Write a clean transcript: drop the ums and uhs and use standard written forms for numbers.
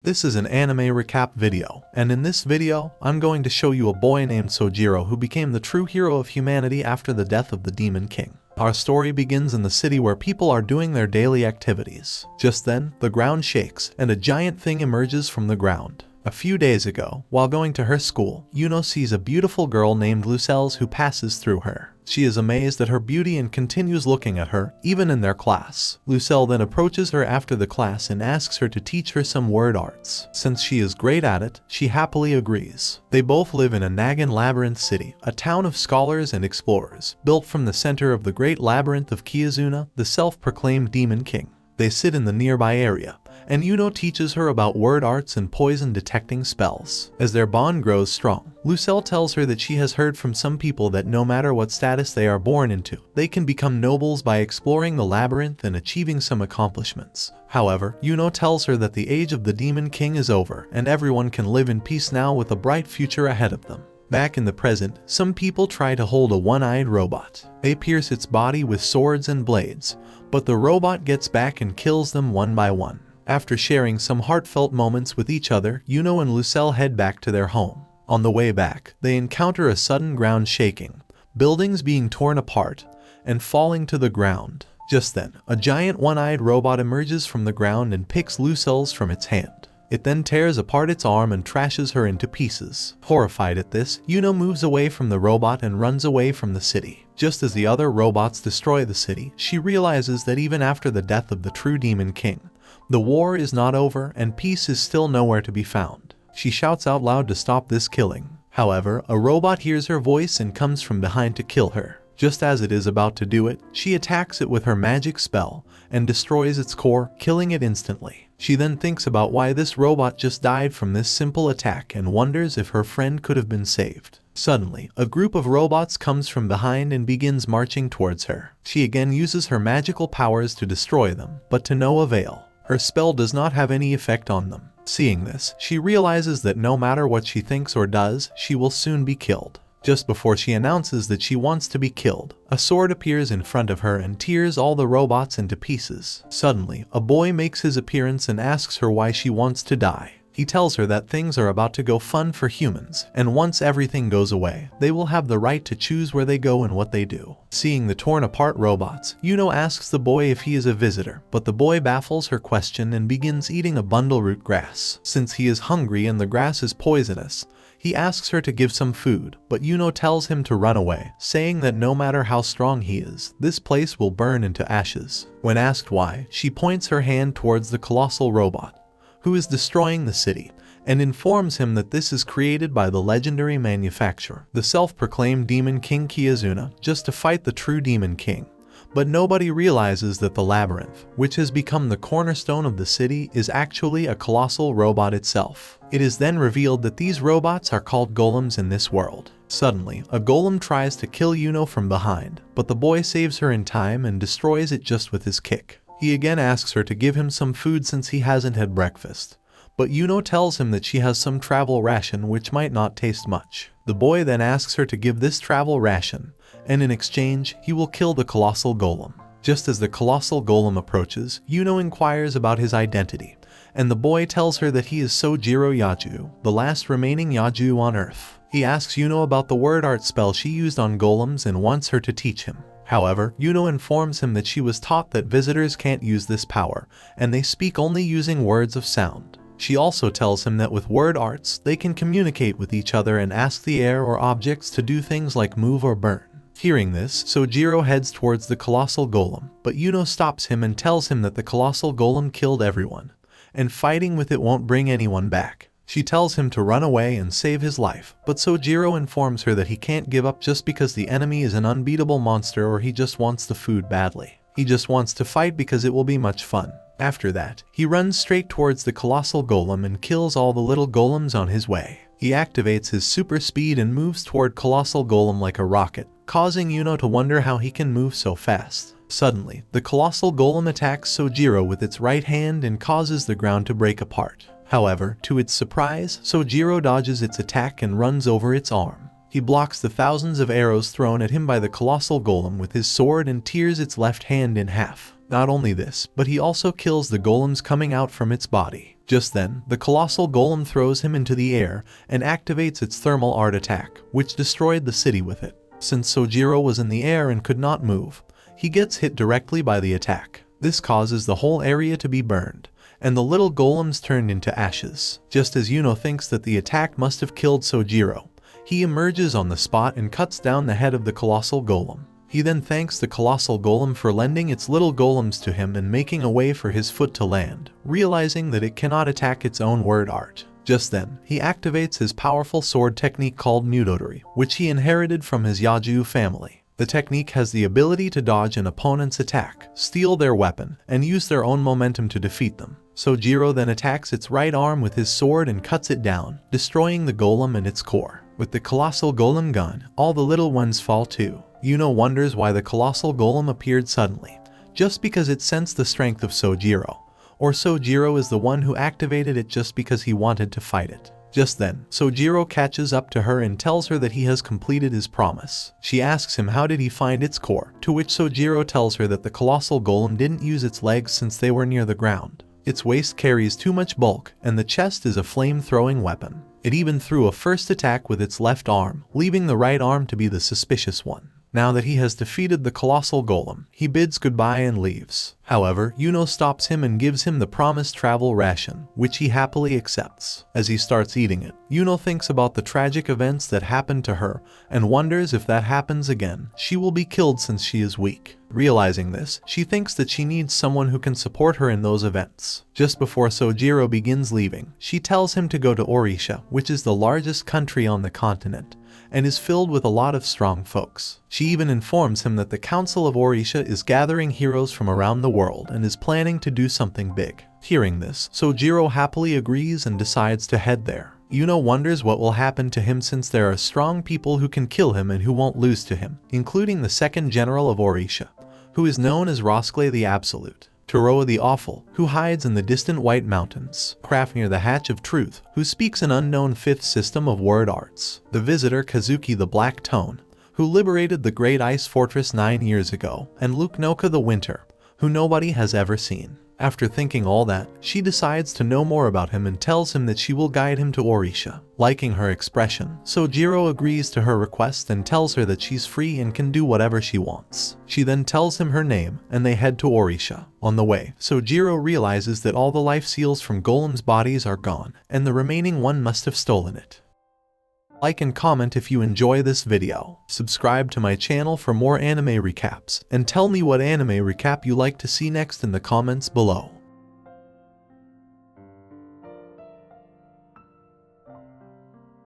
This is an anime recap video, and in this video, I'm going to show you a boy named Sojiro who became the true hero of humanity after the death of the Demon King. Our story begins in the city where people are doing their daily activities. Just then, the ground shakes, and a giant thing emerges from the ground. A few days ago, while going to her school, Yuno sees a beautiful girl named Lucelle who passes through her. She is amazed at her beauty and continues looking at her, even in their class. Lucelle then approaches her after the class and asks her to teach her some word arts. Since she is great at it, she happily agrees. They both live in a Nagan Labyrinth City, a town of scholars and explorers, built from the center of the great labyrinth of Kiyazuna, the self-proclaimed Demon King. They sit in the nearby area, and Yuno teaches her about word arts and poison detecting spells. As their bond grows strong, Lucelle tells her that she has heard from some people that no matter what status they are born into, they can become nobles by exploring the labyrinth and achieving some accomplishments. However, Yuno tells her that the age of the Demon King is over, and everyone can live in peace now with a bright future ahead of them. Back in the present, some people try to hold a one-eyed robot. They pierce its body with swords and blades, but the robot gets back and kills them one by one. After sharing some heartfelt moments with each other, Yuno and Lucelle head back to their home. On the way back, they encounter a sudden ground shaking, buildings being torn apart, and falling to the ground. Just then, a giant one-eyed robot emerges from the ground and picks Lucelle's from its hand. It then tears apart its arm and trashes her into pieces. Horrified at this, Yuno moves away from the robot and runs away from the city. Just as the other robots destroy the city, she realizes that even after the death of the true Demon King, the war is not over and peace is still nowhere to be found. She shouts out loud to stop this killing. However, a robot hears her voice and comes from behind to kill her. Just as it is about to do it, she attacks it with her magic spell and destroys its core, killing it instantly. She then thinks about why this robot just died from this simple attack and wonders if her friend could have been saved. Suddenly, a group of robots comes from behind and begins marching towards her. She again uses her magical powers to destroy them, but to no avail. Her spell does not have any effect on them. Seeing this, she realizes that no matter what she thinks or does, she will soon be killed. Just before she announces that she wants to be killed, a sword appears in front of her and tears all the robots into pieces. Suddenly, a boy makes his appearance and asks her why she wants to die. He tells her that things are about to go fun for humans, and once everything goes away, they will have the right to choose where they go and what they do. Seeing the torn apart robots, Yuno asks the boy if he is a visitor, but the boy baffles her question and begins eating a bundle root grass. Since he is hungry and the grass is poisonous, he asks her to give some food, but Yuno tells him to run away, saying that no matter how strong he is, this place will burn into ashes. When asked why, she points her hand towards the colossal robot, who is destroying the city, and informs him that this is created by the legendary manufacturer, the self-proclaimed Demon King Kiyazuna, just to fight the true Demon King. But nobody realizes that the labyrinth, which has become the cornerstone of the city, is actually a colossal robot itself. It is then revealed that these robots are called golems in this world. Suddenly, a golem tries to kill Yuno from behind, but the boy saves her in time and destroys it just with his kick. He again asks her to give him some food since he hasn't had breakfast, but Yuno tells him that she has some travel ration which might not taste much. The boy then asks her to give this travel ration, and in exchange, he will kill the colossal golem. Just as the colossal golem approaches, Yuno inquires about his identity, and the boy tells her that he is Sojiro Yaju, the last remaining Yaju on Earth. He asks Yuno about the word art spell she used on golems and wants her to teach him. However, Yuno informs him that she was taught that visitors can't use this power, and they speak only using words of sound. She also tells him that with word arts, they can communicate with each other and ask the air or objects to do things like move or burn. Hearing this, Sojiro heads towards the colossal golem, but Yuno stops him and tells him that the colossal golem killed everyone, and fighting with it won't bring anyone back. She tells him to run away and save his life, but Sojiro informs her that he can't give up just because the enemy is an unbeatable monster or he just wants the food badly. He just wants to fight because it will be much fun. After that, he runs straight towards the colossal golem and kills all the little golems on his way. He activates his super speed and moves toward colossal golem like a rocket, causing Yuno to wonder how he can move so fast. Suddenly, the colossal golem attacks Sojiro with its right hand and causes the ground to break apart. However, to its surprise, Sojiro dodges its attack and runs over its arm. He blocks the thousands of arrows thrown at him by the colossal golem with his sword and tears its left hand in half. Not only this, but he also kills the golems coming out from its body. Just then, the colossal golem throws him into the air and activates its thermal art attack, which destroyed the city with it. Since Sojiro was in the air and could not move, he gets hit directly by the attack. This causes the whole area to be burned, and the little golems turned into ashes. Just as Yuno thinks that the attack must have killed Sojiro, he emerges on the spot and cuts down the head of the colossal golem. He then thanks the colossal golem for lending its little golems to him and making a way for his foot to land, realizing that it cannot attack its own word art. Just then, he activates his powerful sword technique called Mudodori, which he inherited from his Yaju family. The technique has the ability to dodge an opponent's attack, steal their weapon, and use their own momentum to defeat them. Sojiro then attacks its right arm with his sword and cuts it down, destroying the golem and its core. With the colossal golem gone, all the little ones fall too. Yuno wonders why the colossal golem appeared suddenly, just because it sensed the strength of Sojiro. Or Sojiro is the one who activated it just because he wanted to fight it. Just then, Sojiro catches up to her and tells her that he has completed his promise. She asks him how did he find its core, to which Sojiro tells her that the colossal golem didn't use its legs since they were near the ground. Its waist carries too much bulk, and the chest is a flame-throwing weapon. It even threw a first attack with its left arm, leaving the right arm to be the suspicious one. Now that he has defeated the colossal golem, he bids goodbye and leaves. However, Yuno stops him and gives him the promised travel ration, which he happily accepts. As he starts eating it, Yuno thinks about the tragic events that happened to her and wonders if that happens again, she will be killed since she is weak. Realizing this, she thinks that she needs someone who can support her in those events. Just before Sojiro begins leaving, she tells him to go to Orisha, which is the largest country on the continent, and is filled with a lot of strong folks. She even informs him that the Council of Aureatia is gathering heroes from around the world and is planning to do something big. Hearing this, Sojiro happily agrees and decides to head there. Yuno wonders what will happen to him since there are strong people who can kill him and who won't lose to him, including the second general of Orisha, who is known as Roskle the Absolute, Toroa the Awful, who hides in the distant White Mountains, Crafnir the Hatch of Truth, who speaks an unknown fifth system of word arts, the visitor Kazuki the Black Tone, who liberated the Great Ice Fortress 9 years ago, and Luknoka the Winter, who nobody has ever seen. After thinking all that, she decides to know more about him and tells him that she will guide him to Orisha. Liking her expression, Sojiro agrees to her request and tells her that she's free and can do whatever she wants. She then tells him her name, and they head to Orisha. On the way, Sojiro realizes that all the life seals from Golem's bodies are gone, and the remaining one must have stolen it. Like and comment if you enjoy this video. Subscribe to my channel for more anime recaps, and tell me what anime recap you like to see next in the comments below.